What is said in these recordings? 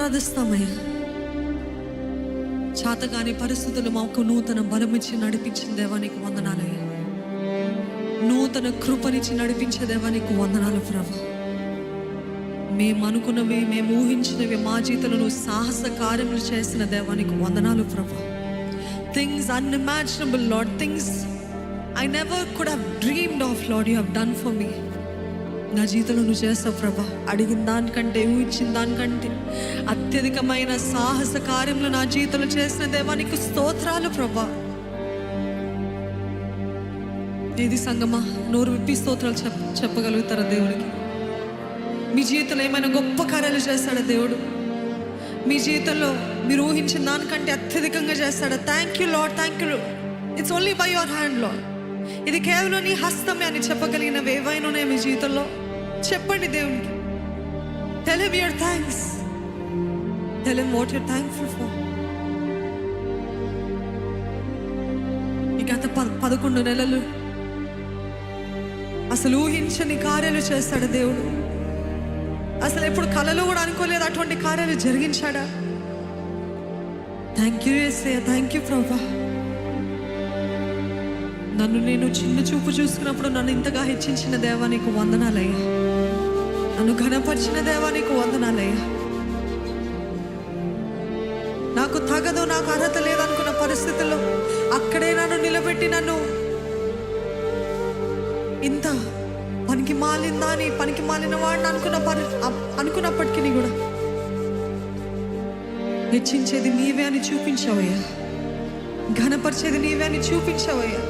ఆరాధిస్తామయ్యా. చేతగాని పరిస్థితులు మాకు నూతన బలమిచ్చి నడిపించిన దేవానికి వందనాలయ్యా. నూతన కృపనిచ్చి నడిపించే దేవానికి వందనాలు ప్రభా. మేము అనుకున్నవి, మేము ఊహించినవి మా జీవితంలో సాహస కార్యములు చేసిన దేవానికి వందనాలు ప్రభా. Things unimaginable lord, things I never could have dreamed of, Lord, you have done for me. నా జీవితంలో నువ్వు చేస్తావు ప్రభా. అడిగిన దానికంటే, ఊహించిన దానికంటే అత్యధికమైన సాహస కార్యములు నా జీవితంలో చేసిన దేవానికి స్తోత్రాలు ప్రభా. ఏది సంగమా నోరు విప్పి స్తోత్రాలు చెప్పగలుగుతారా దేవుడికి? మీ జీవితంలో ఏమైనా గొప్ప కార్యాలు చేస్తాడా దేవుడు? మీ జీవితంలో మీరు ఊహించిన దానికంటే అత్యధికంగా చేస్తాడా? Thank you lord, thank you. It's only by your hand lord. ఇది కేవలం నీ హస్తమే అని చెప్పగలిగినవి ఏవైనా ఉన్నాయి మీ జీవితంలో? చెప్పండి దేవునికి. Tell him your thanks. Tell him what your thankful for. ఈ గత 11 నెలలు అసలు ఊహించని కార్యాలు చేస్తాడు దేవుడు. అసలు ఎప్పుడు కలలో కూడా అనుకోలేదు అటువంటి కార్యాలు జరిగించాడా? థ్యాంక్ యూ యేసయ్యా, థ్యాంక్ యూ ప్రభా. నన్ను నేను చిన్న చూపు చూసుకున్నప్పుడు నన్ను ఇంతగా హెచ్చించిన దేవానికి వందనాలయ్యా. నన్ను ఘనపరిచిన దేవానికి వందనాలయ్యా. నాకు తగదు, నాకు అర్హత లేదనుకున్న పరిస్థితుల్లో అక్కడే నన్ను నిలబెట్టి నన్ను ఇంత పనికి మాలిందా అని, పనికి మాలిన వాడిని అనుకున్నప్పటికీ కూడా హెచ్చించేది నీవే అని చూపించావయ్యా. ఘనపరిచేది నీవే అని చూపించావయ్యా.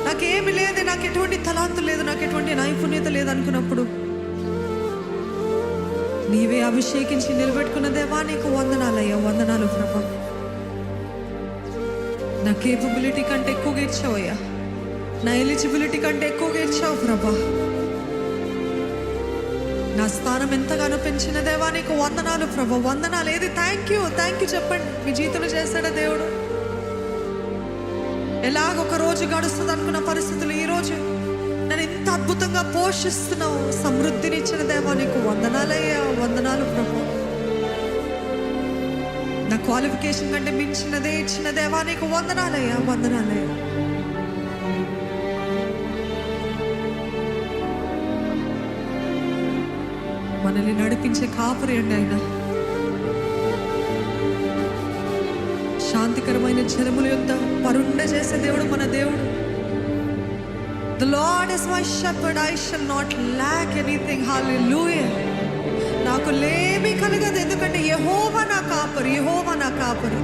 నాకేమి లేదు, నాకు ఎటువంటి తలాంతు లేదు, నాకు ఎటువంటి నైపుణ్యత లేదు అనుకున్నప్పుడు నీవే అభిషేకించి నిలబెట్టుకున్న దేవా నీకు వందనాలయ్యా. వందనాలు ప్రభా. నా కేపబిలిటీ కంటే ఎక్కువగా ఇచ్చావయ్యా. నా ఎలిజిబిలిటీ కంటే ఎక్కువగా ఇచ్చావు ప్రభా. నా స్థానం ఎంతగానో పెంచిన దేవా నీకు వందనాలు ప్రభా. వందనాలు. ఏది థ్యాంక్ యూ, థ్యాంక్ యూ చెప్పండి. మీ జీవితంలో చేస్తాడా దేవుడు? ఎలాగొక రోజు గడుస్తుంది అనుకున్న పరిస్థితులు ఈరోజు నన్ను ఇంత అద్భుతంగా పోషిస్తున్నావు. సమృద్ధినిచ్చిన దేవా నీకు వందనాలయ్యా. వందనాలు ప్రభు. నా క్వాలిఫికేషన్ కంటే మించినదే ఇచ్చిన దేవా నీకు వందనాలయ్యా. వందనాలయ్యా. మనల్ని నడిపించే కాపరి అండి ఆయన. శాంతికరమైన జలముల యొద్ద పరుండ చేసే దేవుడు మన దేవుడు. The Lord is my shepherd, I shall not lack anything. Hallelujah. నాకు లేమి కలగదు, ఎందుకంటే యెహోవా నా కాపరి. యెహోవా నా కాపరి.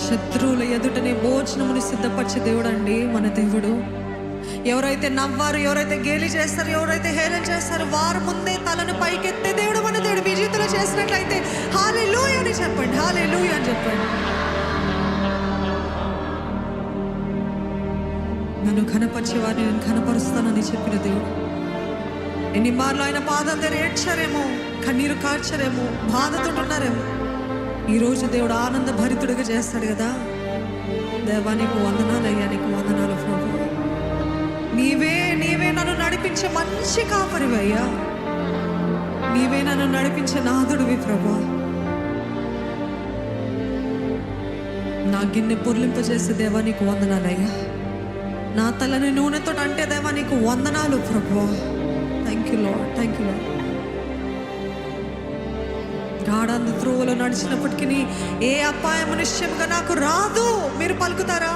శత్రువుల ఎదుటనే భోజనముని సిద్ధపరిచే దేవుడు అండి మన దేవుడు. ఎవరైతే నవ్వారు, ఎవరైతే గేలి చేస్తారు, ఎవరైతే హేళన చేస్తారు, వారు ముందే తలను పైకెత్తే దేవుడు మన దేవుడు. మీ జీవితంలో చేసినట్లయితే హల్లెలూయా అని చెప్పండి. హల్లెలూయా అని చెప్పండి. నన్ను ఘనపరిచే వారిని నేను ఘనపరుస్తానని చెప్పిన దేవుడు. ఎన్ని మార్లు ఆయన పాదాల దగ్గర ఏడ్చారేమో, కన్నీరు కార్చారేమో, బాధతో ఉన్నారేమో, ఈరోజు దేవుడు ఆనంద భరితుడిగా చేస్తాడు కదా. దేవా నీకు వందనాలయ్యా. నీకు వందనాలు ప్రభు. నీవే నన్ను నడిపించే మంచి కాపరివయ్యా. నీవే నన్ను నడిపించే నాథుడివి ప్రభా. నా గిన్నె పొర్లింపజేసే దేవా నీకు వందనాలయ్యా. నా తలని నూనెతో అంటే దేవా నీకు వందనాలు ప్రభా. Thank you lord, thank you lord. గాఢాంధ త్రోవలో నడిచినప్పటికీ ఏ అపాయము నిశ్చయంగా నాకు రాదు మీరు పలుకుతారా?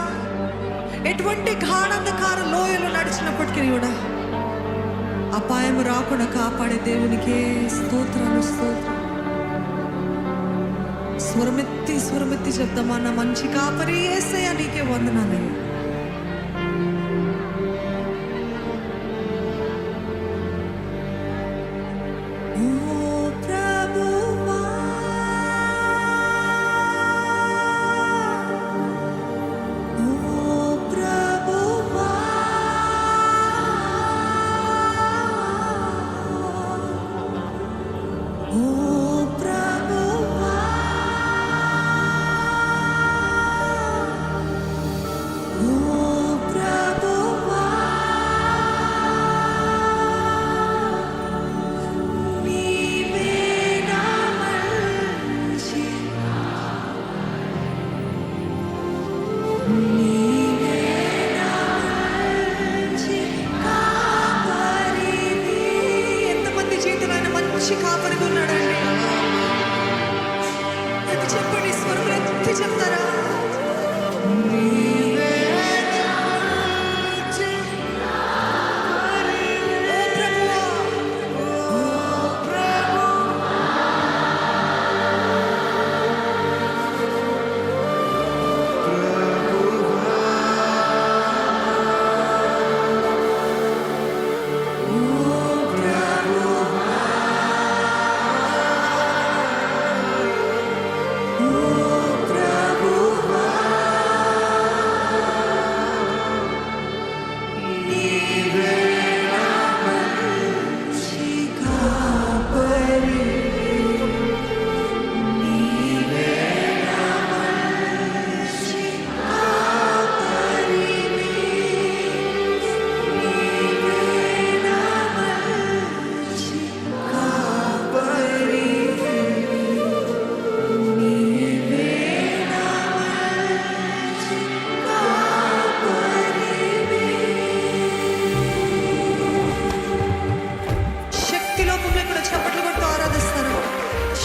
ఎటువంటి గాఢాంధకార లోయలో నడిచినప్పటికీ కూడా అపాయం రాకుండా కాపాడే దేవునికే స్తోత్రాలు, స్తోత్రం. స్వరమెత్తి చెప్తామా, నా మంచి కాపరి యేసయ్యా నీకే వందనాలయ్యా. మంచి కాపరిగా ఉన్నాడండి. ఎత్తి చెప్పండి, స్వరం ఎత్తి చెప్తారా?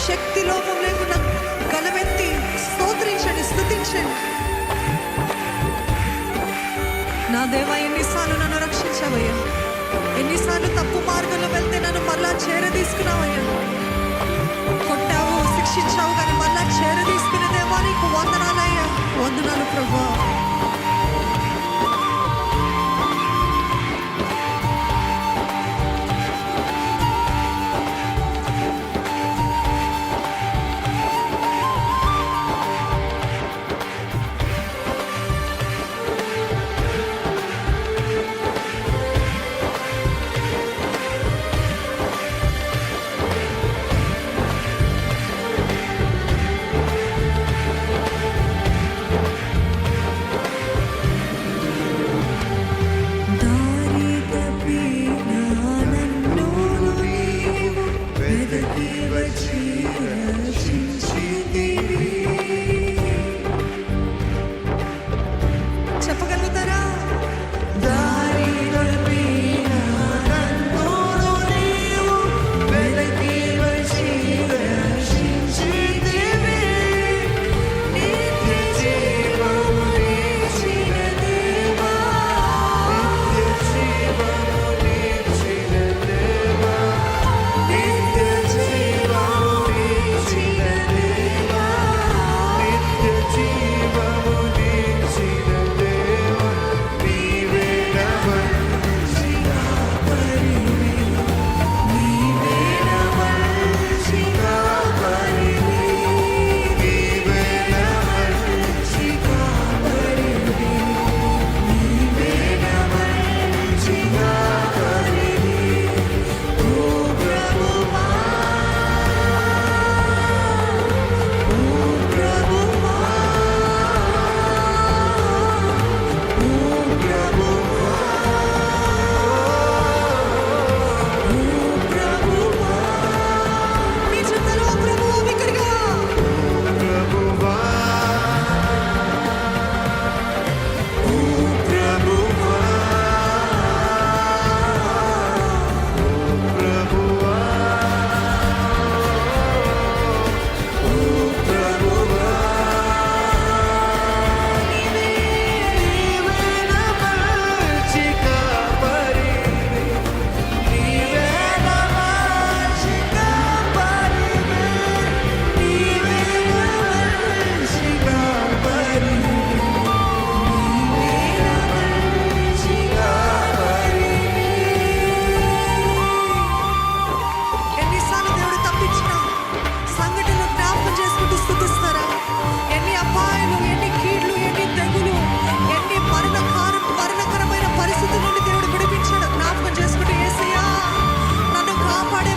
శక్తి లోపం లేకుండా గలమెత్తి స్తోత్రించండి, స్తుతించండి. నా దేవా, ఎన్నిసార్లు నన్ను రక్షించావయ్యా, ఎన్నిసార్లు తప్పు మార్గంలో వెళ్తే నన్ను మళ్ళా చేరదీసుకున్నావయ్యా. కొట్టావు, శిక్షించావు, కానీ మళ్ళా చేరదీసుకునే దేవా నీకు వందనాలయ్యా. వందనాలు ప్రభువా.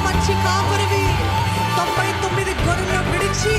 మంచి కాపరివి, 99 గొర్రెలను విడిచి